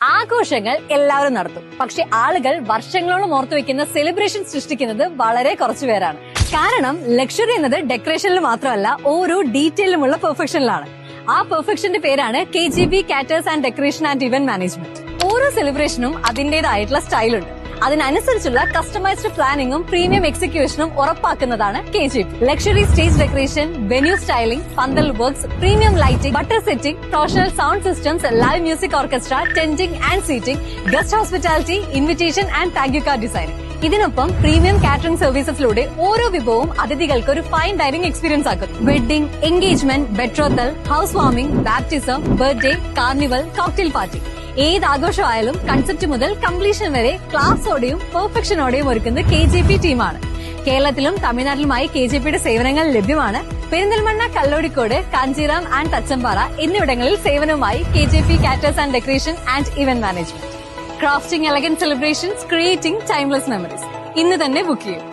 ആഘോഷങ്ങൾ എല്ലാവരും നടത്തും, പക്ഷെ ആളുകൾ വർഷങ്ങളോളം ഓർത്തുവെക്കുന്ന സെലിബ്രേഷൻ സൃഷ്ടിക്കുന്നത് വളരെ കുറച്ചുപേരാണ്. കാരണം ലക്ഷറി എന്നത് ഡെക്കറേഷനിൽ മാത്രമല്ല, ഓരോ ഡീറ്റെയിലുമുള്ള പെർഫെക്ഷനിലാണ്. ആ പെർഫെക്ഷന്റെ പേരാണ് KGP caterers and decoration and event management. ഓരോ സെലിബ്രേഷനും അതിന്റേതായിട്ടുള്ള സ്റ്റൈലുണ്ട്. അതിനനുസരിച്ചുള്ള കസ്റ്റമൈസ്ഡ് പ്ലാനിങ്ങും പ്രീമിയം എക്സിക്യൂഷനും ഉറപ്പാക്കുന്നതാണ് KGP. Luxury stage decoration, venue styling, pandal works, premium lighting, butter setting, professional sound systems, live music orchestra, tenting and seating, guest hospitality, invitation and thank you card designing. ഇതിനൊപ്പം premium catering സർവീസസിലൂടെ ഓരോ വിഭവവും അതിഥികൾക്ക് ഒരു fine dining experience ആക്കും. Wedding, engagement, betrothal, house warming, baptism, birthday, carnival, cocktail party, ഏത് ആഘോഷമായാലും concept മുതൽ completion വരെ ക്ലാസോടെയും പെർഫെക്ഷനോടെയും ഒരുക്കുന്ന KGP ടീമാണ്. കേരളത്തിലും തമിഴ്നാട്ടിലുമായി KGPയുടെ സേവനങ്ങൾ ലഭ്യമാണ്. പെരിന്തൽമണ്ണ, കല്ലോടിക്കോട്, കാഞ്ചീറാം ആൻഡ് തച്ചമ്പാറ എന്നിവിടങ്ങളിൽ സേവനവുമായി KGP caterers and decoration and event management. Crafting elegant celebrations, creating timeless memories. ഇന്ന് തന്നെ ബുക്ക് ചെയ്യും.